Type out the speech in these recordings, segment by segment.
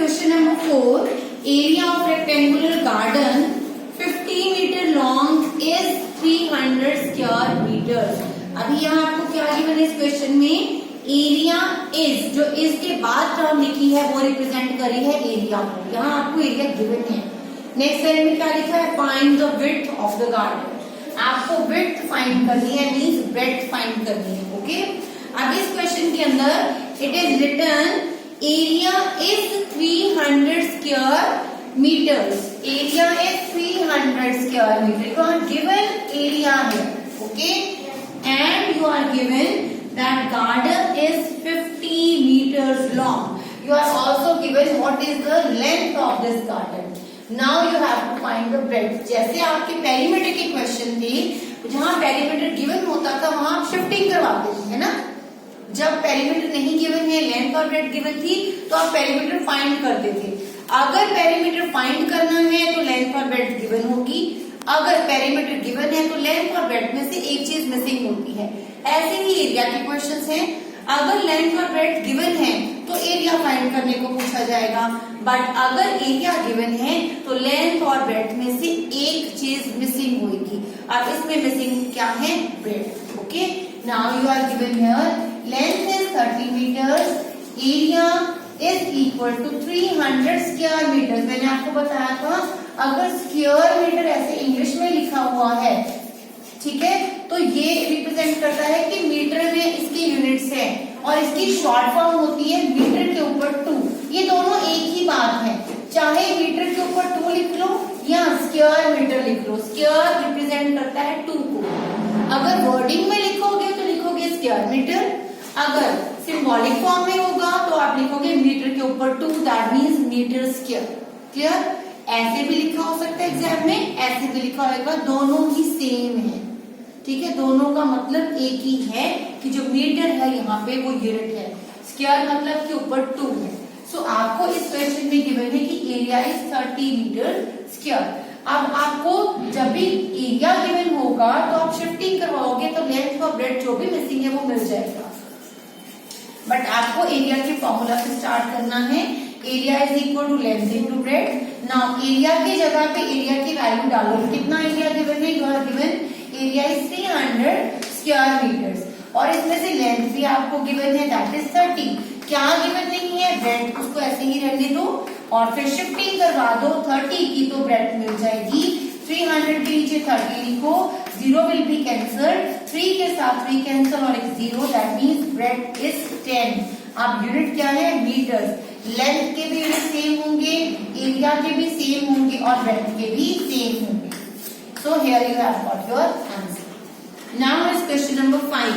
Question number 4, area of rectangular garden 50 metre long is 300 square metre. अभी यहाँ आपको क्या गिवन है इस क्वेश्चन में, एरिया इज, जो इज के बाद टर्म लिखी है वो रिप्रेजेंट करी है एरिया को, यहाँ आपको एरिया गिवन है। नेक्स्ट लाइन में क्या लिखा है, find the width of the garden, आपको विड्थ फाइंड करनी है, मींस ब्रेड्थ फाइंड करनी है। ओके, अब इस क्वेश्चन के अंदर it is written area is 300 square metres, area is 300 square metre, you are given area है। Okay, and you are given that garden is 50 meters long. You are also given what is the length of this garden. Now you have to find the breadth. जैसे आपके perimeter के question थे, जहाँ perimeter given होता था वहां आप shifting करवाते थे, है ना। जब पेरीमीटर नहीं गिवन है, लेंथ और ब्रेड्थ गिवन थी, तो आप पेरीमीटर फाइंड करते थे। अगर पेरीमीटर फाइंड करना है तो लेंथ और ब्रेड्थ गिवन होगी, अगर पेरीमीटर गिवन है तो लेंथ और ब्रेड्थ में से एक चीज मिसिंग होती है। ऐसे ही एरिया के क्वेश्चंस हैं, अगर लेंथ और ब्रेड्थ गिवन है तो एरिया फाइंड करने को पूछा जाएगा, बट अगर एरिया गिवन है तो लेंथ और ब्रेड्थ में से एक चीज मिसिंग होगी। अब इसमें मिसिंग क्या है, breadth. Okay, now you are given here length is 30 metres, area is equal to 300 square metre. मैंने आपको बताया था अगर स्क्वायर मीटर ऐसे इंग्लिश में लिखा हुआ है, ठीक है, तो ये रिप्रेजेंट करता है कि मीटर में इसकी यूनिट्स है और इसकी शॉर्ट फॉर्म होती है मीटर के ऊपर 2। ये दोनों एक ही बात है, चाहे मीटर के ऊपर 2 लिख लो या स्क्वायर मीटर लिख लो, स्क्वायर रिप्रेजेंट करता है 2 को। अगर वर्डिंग में लिखोगे तो लिखोगे स्क्वायर मीटर, अगर सिंबॉलिक फॉर्म में होगा तो आप लिखोगे मीटर के ऊपर 2, that means metre square. Clear, ऐसे भी लिखा हो सकता है एग्जाम में, ऐसे भी लिखा होगा, दोनों ही सेम है। ठीक है, दोनों का मतलब एक ही है कि जो मीटर है यहाँ पे वो यूनिट है, स्क्वायर मतलब कि ऊपर 2 है। सो आपको इस क्वेश्चन में गिवन है कि एरिया इज 30 मीटर स्क्वायर। अब आपको जब भी एरिया गिवन होगा तो आप शिफ्टिंग करवाओगे तो लेंथ और ब्रेड्थ जो भी मिसिंग है वो मिल जाएगा, बट आपको एरिया के फॉर्मूला से स्टार्ट करना है। Area is equal to length into breadth. Now area की जगह पे एरिया की वैल्यू डालो, कितना एरिया गिवन है, you are given area is 300 square metres, और इसमें से लेंथ भी आपको गिवन है दैट इज 30। क्या गिवन नहीं है, ब्रेड्थ, उसको ऐसे ही रहने दो और फिर शिफ्टिंग करवा दो 30 की तो ब्रेड्थ मिल जाएगी। 300 के नीचे 30 लिखो, 0 विल बी कैंसल्ड, 3 के साथ 3 कैंसल और एक 0, दैट मीन्स ब्रेड्थ इज 10। अब यूनिट क्या है, मीटर्स। लेंथ के भी यूनिट सेम होंगे, एरिया के भी सेम होंगे और ब्रेड्थ के भी सेम होंगे। So here you have got your answer. Now is question number 5.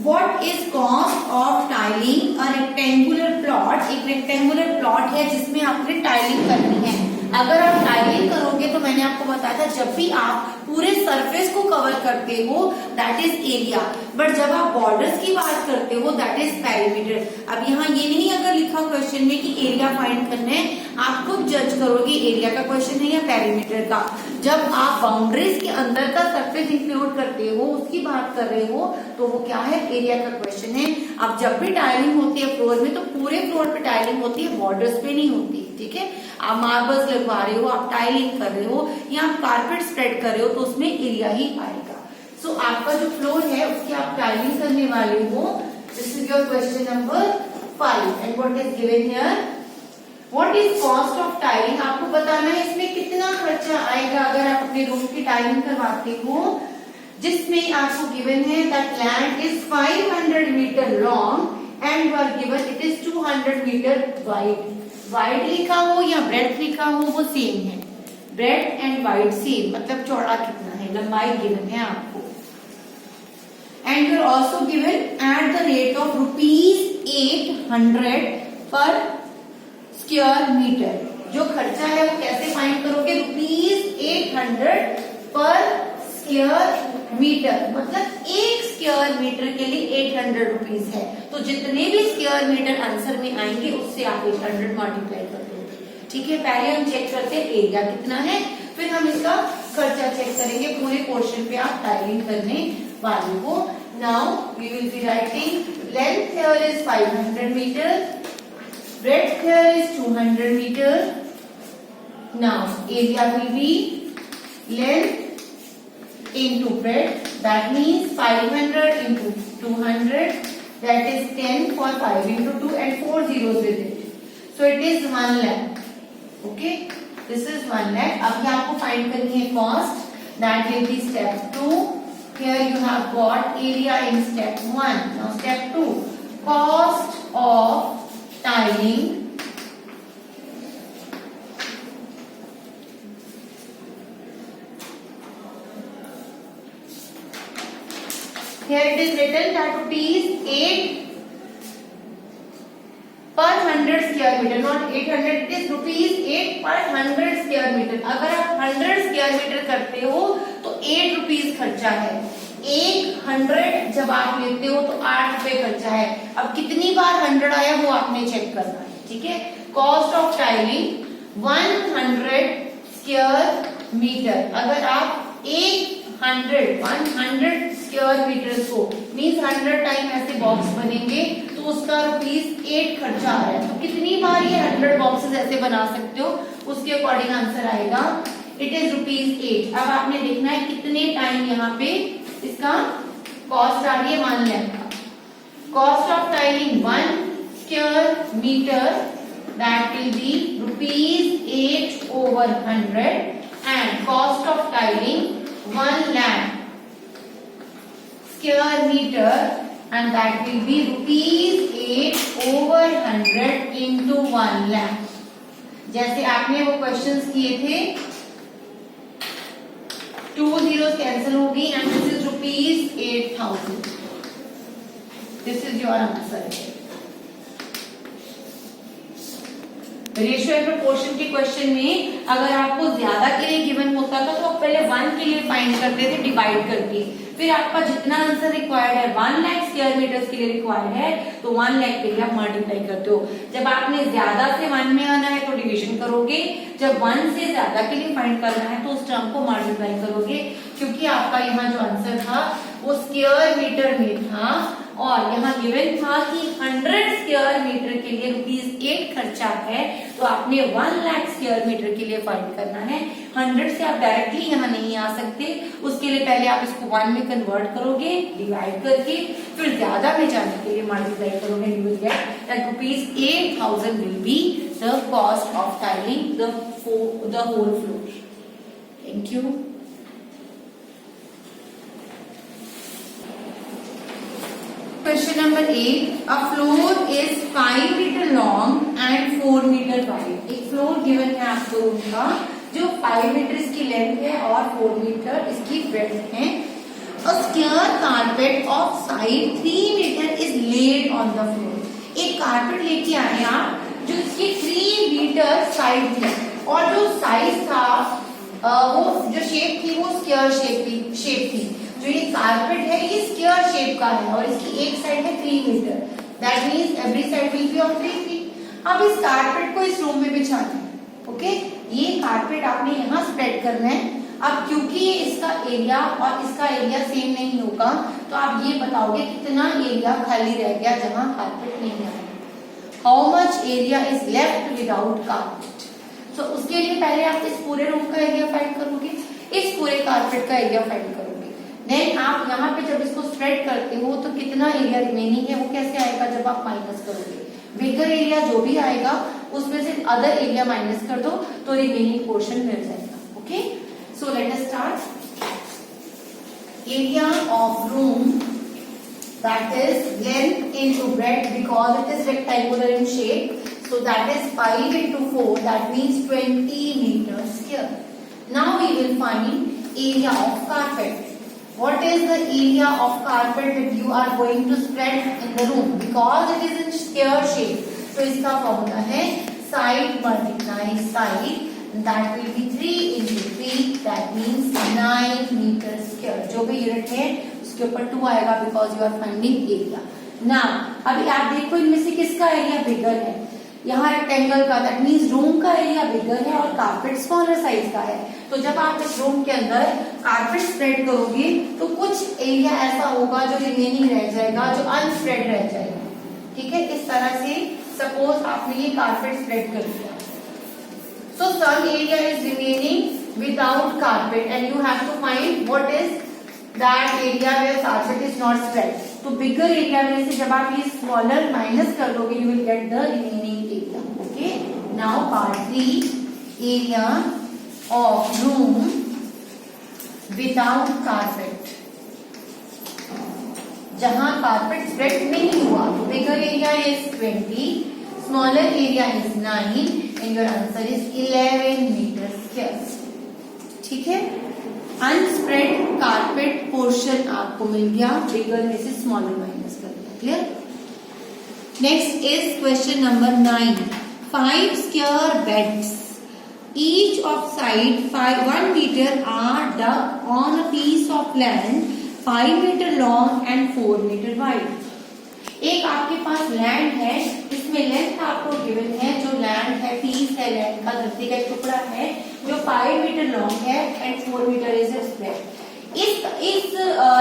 What is cost of tiling a rectangular plot? एक rectangular plot है जिसमें आपने टाइलिंग करनी है। अगर आप टाइलिंग करोगे तो मैंने आपको बताया था जब भी आप पूरे सरफेस को कवर करते हो दैट इज एरिया, बट जब आप बॉर्डर्स की बात करते हो दैट इज पेरीमीटर। अब यहाँ ये नहीं अगर लिखा क्वेश्चन में कि एरिया फाइंड करना है, आप खुद जज करोगे एरिया का क्वेश्चन है या पेरीमीटर का। जब आप बाउंड्रीज के अंदर का सरफेस इंक्लूड करते हो, उसकी बात कर रहे हो, तो वो क्या है, एरिया का क्वेश्चन है। अब जब भी टाइलिंग होती है फ्लोर में तो पूरे फ्लोर पे टाइलिंग होती है, बॉर्डर्स पे नहीं होती। ठीक है, आप मार्बल्स लगवा रहे हो, आप टाइलिंग कर रहे हो या आप कारपेट स्प्रेड कर रहे हो तो उसमें एरिया ही आएगा। सो आपका जो फ्लोर है उसकी आप टाइलिंग करने वाले हो। This is your question number 5 and what is given here, what is cost of tiling. आपको बताना है इसमें कितना खर्चा आएगा अगर आप अपने रूम की टाइलिंग करवाते हो, जिसमें आपको गिवन है that land is 500 metre long and you are given it is 200 metre wide. Wide लिखा हो या ब्रेड्थ लिखा हो वो सेम है, ब्रेड्थ एंड वाइड सेम, मतलब चौड़ा कितना है, लंबाई गिवन है आपको। And you are also given at the rate of ₹800 per square metre. जो खर्चा है वो कैसे फाइंड करोगे, ₹800 पर स्क्वायर मीटर, मतलब एक स्क्वायर मीटर के लिए 800 रुपीज है। तो जितने भी स्क्वायर मीटर आंसर में आएंगे उससे आप 800 मल्टीप्लाई कर दोगे। ठीक है, पहले हम चेक करते हैं एरिया कितना है, फिर हम इसका खर्चा चेक करेंगे। पूरे पोर्शन पे आप टाइलिंग करने वाले हो। Now we will be writing length here is 500 metre, breadth here is 200 meter. Now area will be length into breadth, that means 500 into 200, that is 10 for 5 into 2 and 4 zeros with it. So it is 1 lakh. Okay, this is 1 lakh. अब आपको find करनी है cost, that will be step 2. Here you have got area in step 1. Now step 2, cost of tiling. Here it is written that rupees 8 per 100 square meter, not 800, it is rupees 8 per 100 square meter. अगर आप 100 square meter करते हो तो 8 rupees खर्चा है. 100 जब आप लेते हो तो 8 रुपए खर्चा है. अब कितनी बार 100 आया वो आपने चेक करना है. ठीक है, cost of tiling 100 square metre. अगर आप 100 स्क्वायर मीटर को मीन्स 100 टाइम ऐसे बॉक्स बनेंगे तो उसका रुपीज 8 खर्चा आ रहा है. तो कितनी बार ये 100 बॉक्सेस ऐसे बना सकते हो, उसके अकॉर्डिंग आंसर आएगा. It is rupees 8. अब आपने देखना है कितने टाइम यहाँ पे इसका कॉस्ट आ रही है 1 लाख का. Cost of tiling 1 square metre, that will be rupees 8 over 100 and cost of tiling 1 lakh square meter and that will be rupees 8 over 100 into 1 lakh. जैसे आपने वो क्वेश्चंस किए थे, 2 zeros कैंसिल होगी and this is rupees 8,000. This is your answer. Ratio and proportion के question में अगर आपको ज्यादा के लिए गिवन होता था तो आप पहले 1 के लिए फाइंड करते थे डिवाइड करके, फिर आपका जितना आंसर रिक्वायर्ड है 1 लाख स्क्वायर मीटर्स के लिए रिक्वायर्ड है तो 1 लाख के लिए आप मल्टीप्लाई करते हो. जब आपने ज्यादा से 1 में आना है तो डिवीजन करोगे, जब 1 से ज्यादा के लिए फाइंड करना है तो उस टर्म को मल्टीप्लाई करोगे, क्योंकि आपका यहाँ जो आंसर था वो स्क्वायर मीटर में था और यहाँ गिवन था कि 100 स्क्वायर मीटर के लिए रुपीज 8 खर्चा है, तो आपने 1 लाख स्क्वायर मीटर के लिए फाइंड करना है. 100 से आप डायरेक्टली यहाँ नहीं आ सकते, उसके लिए पहले आप इसको 1 में कन्वर्ट करोगे डिवाइड करके, फिर ज्यादा में जाने के लिए मल्टीप्लाई करोगे. You will get that rupees 8,000 will be the cost of tiling the whole floor. Thank you. Question number 8. A floor is 5 meter long and 4 meter wide. एक फ्लोर गिवन है आपको रूम का जो 5 मीटर इसकी length है और 4 metre इसकी breadth है. A square carpet of side 3 meter is laid on the floor. एक कारपेट लेके आए आप जो इसकी 3 मीटर साइड थी और जो साइज था वो जो शेप थी वो स्क्वायर शेप थी. जो ये कारपेट है ये स्क्वायर शेप का है और इसकी एक साइड है 3 metre, that means every side will be of 3 feet. अब इस कारपेट को इस रूम में बिछाना है. ओके, ये कारपेट आपने यहाँ स्प्रेड करना है. अब क्योंकि ये इसका एरिया और इसका एरिया सेम नहीं होगा तो आप ये बताओगे कितना एरिया खाली रह गया जहाँ कारपेट नहीं है. How much area is left without carpet. तो उसके लिए पहले आप इस पूरे रूम का एरिया फाइंड करोगे, इस पूरे कारपेट का एरिया फाइंड करोगे. देन आप यहाँ पे जब इसको स्प्रेड करते हो तो कितना एरिया रिमेनिंग है वो कैसे आएगा जब आप माइनस करोगे. बिगर एरिया जो भी आएगा उसमें से अदर एरिया माइनस कर दो तो रिमेनिंग पोर्शन मिल जाएगा. Okay, so let us start. Area of room that is length into breadth because it is rectangular in shape, so that is 5 into 4, that means 20 meters square. Now we will find area of carpet. What is the area of carpet that you are going to spread in the room? Because it is in square shape, so इसका formula है side multiply side, that will be 3 into 3, that means 9 meters square. जो भी unit है उसके ऊपर 2 आएगा because you are finding area. Now अभी आप देखो इनमें से किसका एरिया बिगर है. यहाँ रेक्टेंगल का, दैट मीन्स रूम का एरिया बिगर है और कारपेट स्मॉलर साइज का है. तो जब आप इस रूम के अंदर कारपेट स्प्रेड करोगे तो कुछ एरिया ऐसा होगा जो रिमेनिंग रह जाएगा, जो अनस्प्रेड रह जाएगा. ठीक है, इस तरह से सपोज आपने ये कारपेट स्प्रेड कर दिया, so some area is remaining without carpet and you have to find what is that area where carpet is not spread. तो bigger area में से जब आप ये smaller minus कर दोगे, you will get the remaining area. Okay. Now part 3, area of room without carpet. जहाँ carpet spread नहीं हुआ, bigger area is 20, smaller area is 9 and your answer is 11 meters square. ठीक है, अनस्प्रेड कारपेट पोर्शन आपको मिल गया, बिगर में से स्मॉलर माइनस कर दिया. Clear? Next is question number 9. 5 square beds each of side 1 metre are dug on a piece of land 5 metre long and 4 metre wide. एक आपके पास लैंड है, इसमें लेंथ आपको गिवन है, जो लैंड है पीस है लैंड का, धरती का एक टुकड़ा है जो 5 मीटर लॉन्ग है एंड 4 मीटर इज स्प्रेड. इस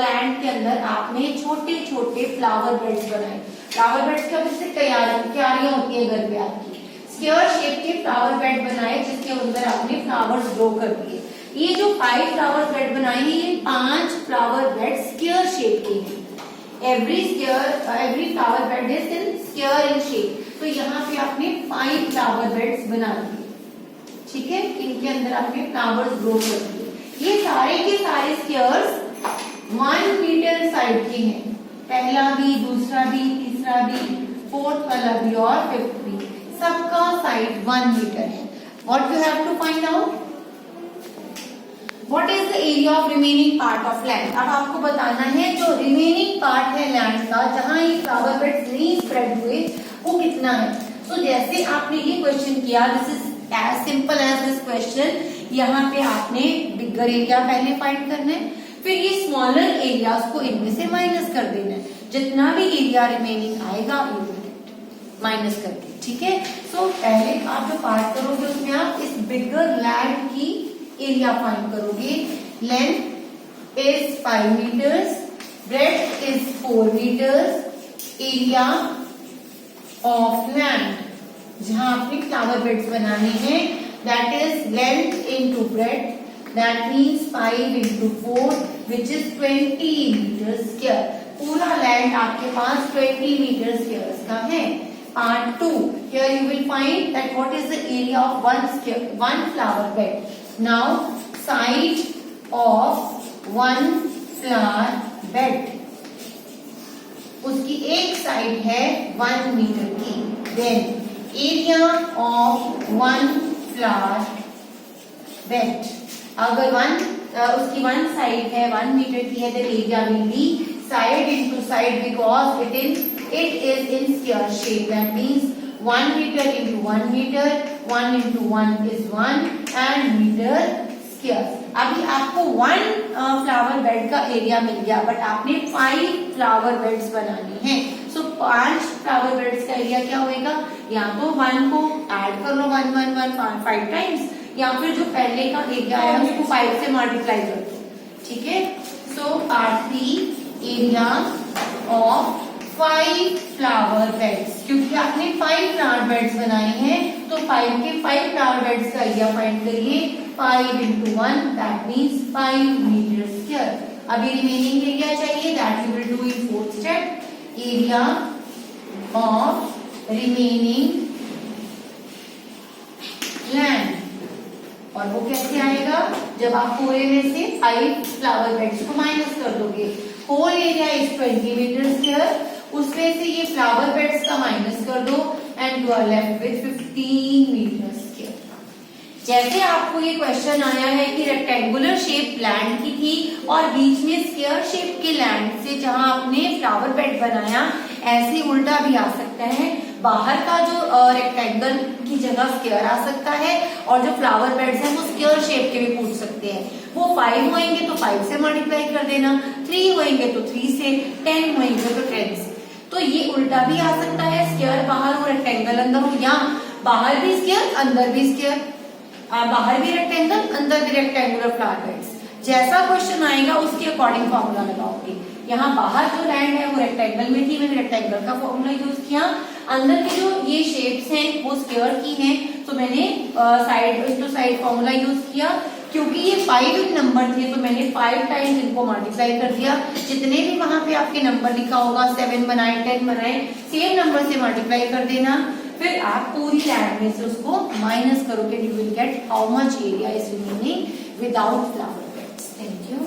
लैंड के अंदर आपने छोटे छोटे फ्लावर बेड्स बनाए. फ्लावर बेड्स क्या होते हैं? क्यारियां होती है घर पे आपकी. स्क्वायर शेप के फ्लावर बेड बनाए जिसके अंदर आपने फ्लावर्स ग्रो कर दिए. ये जो 5 फ्लावर बेड बनाए हैं, ये 5 फ्लावर बेड स्क्वायर शेप के हैं. every flower bed is in square in shape. तो यहाँ पे आपने 5 flower beds बना दिए. ठीक है, इनके अंदर आपने फ्लावर्स ग्रो कर दिए. ये सारे के सारे स्क्वायर्स 1 मीटर साइड के हैं. पहला भी, दूसरा भी, तीसरा भी, फोर्थ वाला भी और फिफ्थ भी, सबका साइड 1 मीटर है. What you have to find out? What is the area of remaining part of land? अब आपको बताना है जो रिमेनिंग पार्ट है लैंड का, जहां ये फ्लावर बेड्स नहीं स्प्रेड हुए, वो कितना है. तो जैसे आपने ये क्वेश्चन किया, this is as simple as this question. यहाँ पे आपने बिगर एरिया पहले फाइंड करना है, फिर ये स्मॉलर एरियाज को इनमें से माइनस कर देना है. जितना भी एरिया रिमेनिंग आएगा यू विल गेट माइनस करके. ठीक है, सो पहले आप जो पार्ट करोगे उसमें आप इस बिगर लैंड की एरिया फाइंड करोगे. Length is 5 metres, breadth is 4 metres, area of land जहां आपने फ्लावर बेड्स बनाने हैं that is length into breadth, that means 5 into 4 which is 20 metre square. पूरा लैंड आपके पास 20 मीटर स्क्वायर का है. Part 2, here you will find that what is the area of one flower bed. Now side of one flower bed, उसकी एक side है 1 metre की. Then area of one flower bed, अगर उसकी 1 साइड है 1 metre की है, then area will be side into side because it is in square shape. That means 1 meter into 1 meter, 1 into 1 is 1 and meter square. अभी आपको 1 flower bed का area मिल गया, but आपने 5 फ्लावर बेड्स बनाने हैं. सो 5 फ्लावर बेड्स का area क्या होएगा? या तो 1 को ऐड कर लो 1 1 1 5 टाइम्स, या फिर जो पहले का एरिया है उसको 5 से मल्टीप्लाई कर दो. ठीक है, so part 3 area of 5 flower beds. क्योंकि आपने 5 फ्लावर बेड्स बनाए हैं तो 5 के 5 फ्लावर बेड्स का एरिया फाइंड करिए. 5 into 1 that means 5 metre square. अभी रिमेनिंग एरिया चाहिए, that you will do in 4th step. Area of remaining land, और वो कैसे आएगा? जब आप पूरे में से 5 फ्लावर बेड्स को माइनस कर दोगे. Whole area is 20 metre square, उसमें से ये फ्लावर बेड्स का माइनस कर दो and you are left with 15 metre square. जैसे आपको ये क्वेश्चन आया है कि रेक्टेंगुलर शेप लैंड की थी और बीच में स्क्वायर शेप के लैंड से जहां आपने फ्लावर बेड बनाया, ऐसे उल्टा भी आ सकता है. बाहर का जो रेक्टेंगल की जगह स्क्वायर आ सकता है और जो फ्लावर बेड्स हैं वो स्क्वायर शेप के भी पूछ सकते हैं. वो 5 होंगे तो 5 से मल्टीप्लाई कर देना, 3 होंगे तो 3 से, 10 होंगे तो 10 से. तो ये उल्टा भी आ सकता है, स्क्वायर बाहर हो रेक्टेंगल अंदर हो, या बाहर भी स्क्वायर अंदर भी स्क्वायर, बाहर भी रेक्टेंगल अंदर भी रेक्टेंगुलर फ्लावर बेड्स. जैसा क्वेश्चन आएगा उसके अकॉर्डिंग फॉर्मूला लगाओगे. यहाँ बाहर जो लैंड है वो रेक्टेंगल में थी, मैंने रेक्टेंगल का फॉर्मूला यूज किया। अंदर के जो ये शेप्स हैं वो स्क्वायर की हैं, तो मैंने side to side formula use किया। क्योंकि ये 5 नंबर थे तो मैंने 5 टाइम्स इनको मल्टीप्लाई कर दिया। जितने भी वहां पे आपके नंबर लिखा होगा 7 बनाए 10 बनाए, सेम नंबर से मल्टीप्लाई कर देना। फिर आप पूरी लैंड में से उसको माइनस करोगे, you will gate how much area is remaining without flower beds. Thank you.